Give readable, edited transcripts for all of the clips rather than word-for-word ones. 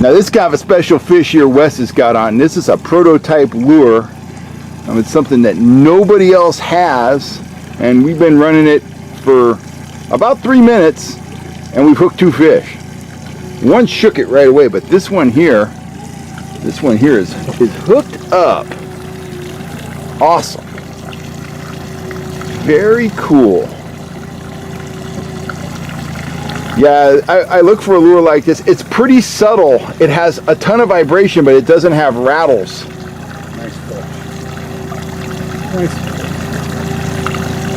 Now this is kind of a special fish here Wes has got on. This is a prototype lure. It's something that nobody else has, and we've been running it for about 3 minutes, and we've hooked 2 fish. One shook it right away, but this one here is hooked up. Awesome. Very cool. Yeah, I look for a lure like this. It's pretty subtle. It has a ton of vibration, but it doesn't have rattles. Nice fish. Nice.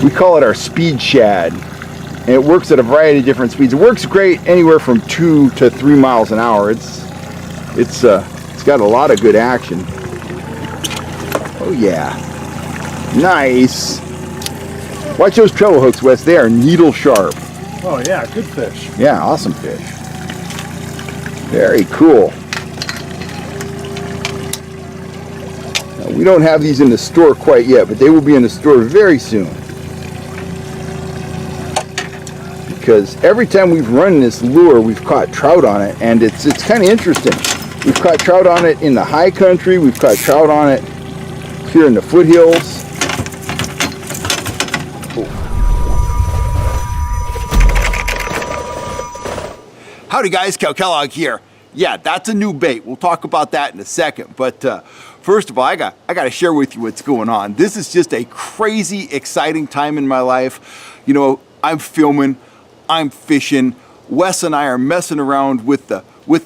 We call it our speed shad. And it works at a variety of different speeds. It works great anywhere from 2 to 3 miles an hour. It's got a lot of good action. Oh yeah. Nice. Watch those treble hooks, Wes. They are needle sharp. Oh yeah, good fish. Yeah, awesome fish. Very cool. Now, we don't have these in the store quite yet, but they will be in the store very soon. Because every time we've run this lure, we've caught trout on it, and it's kind of interesting. We've caught trout on it in the high country. We've caught trout on it here in the foothills. Howdy guys, Cal Kellogg here. Yeah, that's a new bait. We'll talk about that in a second. But first of all, I got to share with you what's going on. This is just a crazy, exciting time in my life. You know, I'm filming, I'm fishing. Wes and I are messing around with the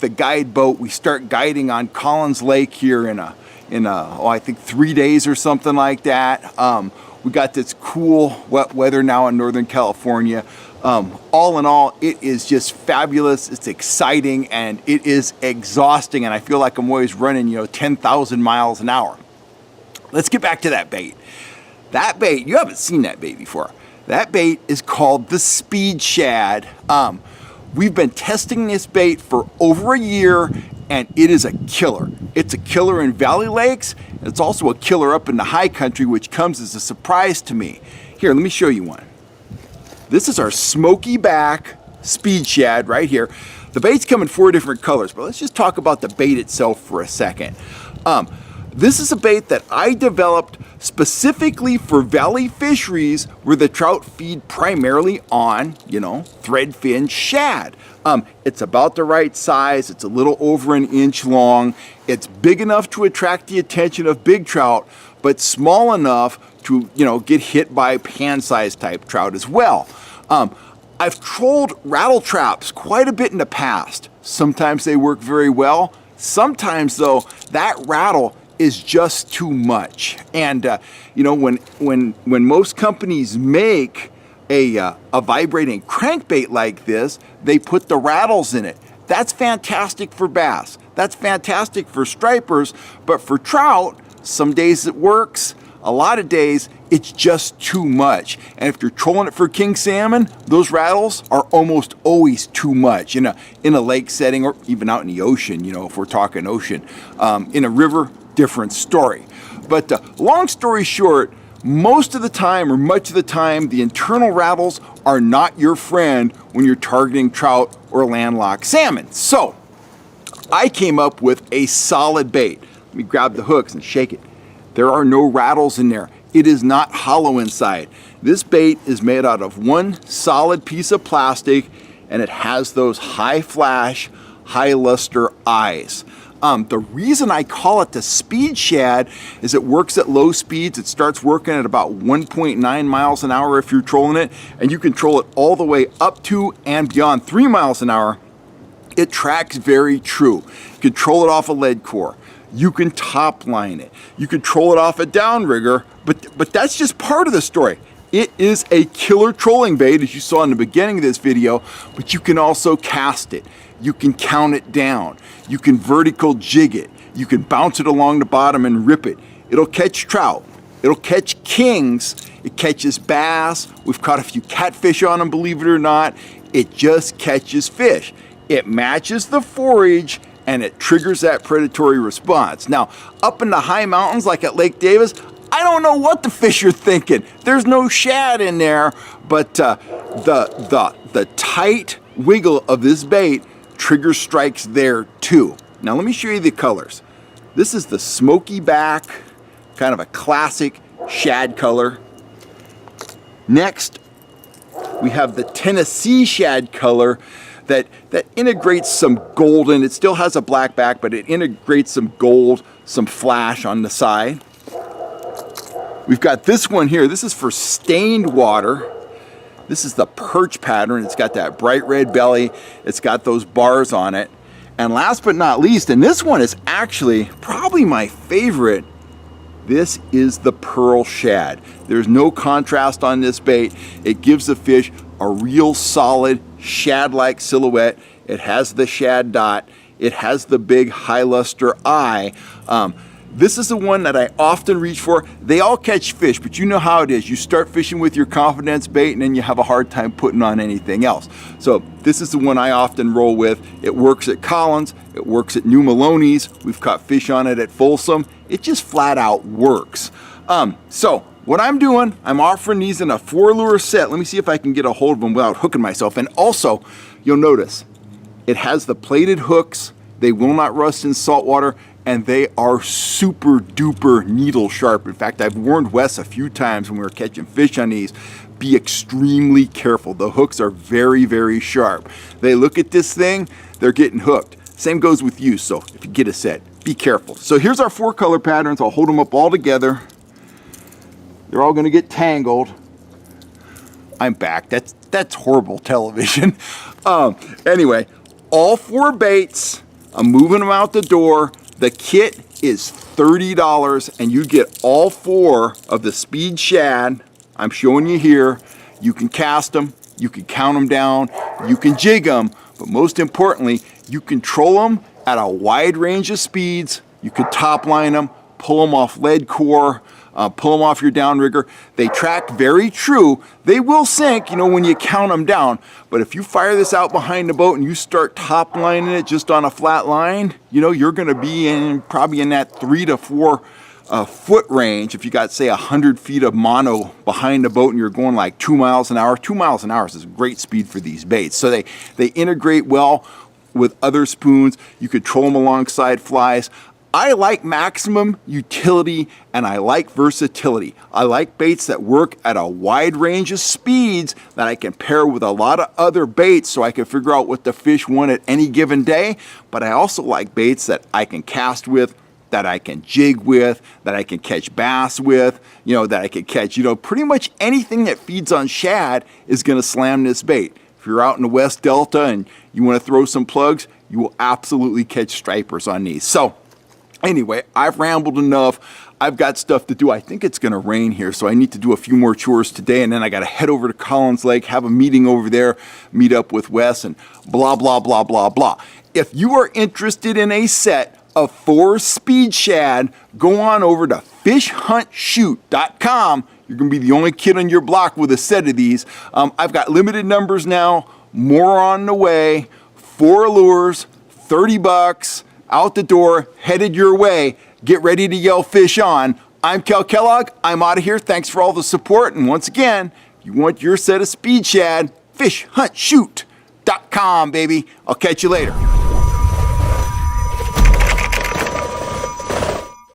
guide boat. We start guiding on Collins Lake here in I think 3 days or something like that. We got this cool wet weather now in Northern California. All in all, it is just fabulous. It's exciting and it is exhausting, and I feel like I'm always running, 10,000 miles an hour. Let's get back to that bait. That bait, you haven't seen that bait before. That bait is called the Speed Shad. We've been testing this bait for over a year, and it is a killer. It's a killer in valley lakes, and it's also a killer up in the high country, which comes as a surprise to me. Here, let me show you one. This is our smoky back Speed Shad right here. The baits come in 4 different colors, but let's just talk about the bait itself for a second. This is a bait that I developed specifically for valley fisheries where the trout feed primarily on, threadfin shad. It's about the right size. It's a little over 1 inch long. It's big enough to attract the attention of big trout, but small enough to, get hit by pan-sized type trout as well. I've trolled rattle traps quite a bit in the past. Sometimes they work very well. Sometimes though, that rattle is just too much. And when most companies make a vibrating crankbait like this, they put the rattles in it. That's fantastic for bass. That's fantastic for stripers, but for trout, some days it works. A lot of days, it's just too much. And if you're trolling it for king salmon, those rattles are almost always too much. In a lake setting, or even out in the ocean, if we're talking ocean. In a river, different story. But long story short, most of the time, or much of the time, the internal rattles are not your friend when you're targeting trout or landlocked salmon. So, I came up with a solid bait. Let me grab the hooks and shake it. There are no rattles in there. It is not hollow inside. This bait is made out of one solid piece of plastic, and it has those high flash, high luster eyes. The reason I call it the Speed Shad is it works at low speeds. It starts working at about 1.9 miles an hour if you're trolling it, and you can troll it all the way up to and beyond 3 miles an hour. It tracks very true. You can troll it off a lead core. You can top line it. You can troll it off a downrigger, but that's just part of the story. It is a killer trolling bait, as you saw in the beginning of this video, but you can also cast it. You can count it down. You can vertical jig it. You can bounce it along the bottom and rip it. It'll catch trout. It'll catch kings. It catches bass. We've caught a few catfish on them, believe it or not. It just catches fish. It matches the forage, and it triggers that predatory response. Now, up in the high mountains like at Lake Davis, I don't know what the fish are thinking. There's no shad in there, but the tight wiggle of this bait triggers strikes there too. Now let me show you the colors. This is the smoky back, kind of a classic shad color. Next, we have the Tennessee shad color that integrates some golden. It still has a black back, but it integrates some gold, some flash on the side. We've got this one here. This is for stained water. This is the perch pattern. It's got that bright red belly. It's got those bars on it. And last but not least, and this one is actually probably my favorite, this is the pearl shad. There's no contrast on this bait. It gives the fish a real solid shad-like silhouette. It has the shad dot. It has the big high luster eye. This is the one that I often reach for. They all catch fish, but you know how it is. You start fishing with your confidence bait and then you have a hard time putting on anything else. So this is the one I often roll with. It works at Collins. It works at New Maloney's. We've caught fish on it at Folsom. It just flat out works. So what I'm doing, I'm offering these in a 4-lure set. Let me see if I can get a hold of them without hooking myself. And also, you'll notice, it has the plated hooks. They will not rust in salt water, and they are super duper needle sharp. In fact, I've warned Wes a few times when we were catching fish on these, be extremely careful. The hooks are very, very sharp. They look at this thing, they're getting hooked. Same goes with you, so if you get a set, be careful. So here's our 4 color patterns. I'll hold them up all together. They're all gonna get tangled. I'm back. That's horrible television. Anyway, all 4 baits, I'm moving them out the door. The kit is $30 and you get all 4 of the speed shad. I'm showing you here. You can cast them, you can count them down, you can jig them, but most importantly, you control them at a wide range of speeds. You can top line them, pull them off lead core, pull them off your downrigger. They track very true. They will sink, you know, when you count them down. But if you fire this out behind the boat and you start top lining it just on a flat line, you know, you're going to be in probably in that 3 to 4 foot range. If you got, say, 100 feet of mono behind the boat and you're going like 2 miles an hour, 2 miles an hour is a great speed for these baits. So they integrate well with other spoons. You control them alongside flies. I like maximum utility and I like versatility. I like baits that work at a wide range of speeds that I can pair with a lot of other baits so I can figure out what the fish want at any given day. But I also like baits that I can cast with, that I can jig with, that I can catch bass with, you know, that I can catch, you know, pretty much anything that feeds on shad is going to slam this bait. If you're out in the West Delta and you want to throw some plugs, you will absolutely catch stripers on these. So anyway, I've rambled enough. I've got stuff to do. I think it's going to rain here, so I need to do a few more chores today, and then I got to head over to Collins Lake, have a meeting over there, meet up with Wes, and blah, blah, blah, blah, blah. If you are interested in a set of 4 speed shad, go on over to fishhuntshoot.com. You're going to be the only kid on your block with a set of these. I've got limited numbers now, more on the way, 4 lures, $30, out the door, headed your way. Get ready to yell fish on. I'm Kel Kellogg. I'm out of here. Thanks for all the support. And once again, if you want your set of speed shad, fishhuntshoot.com, baby. I'll catch you later.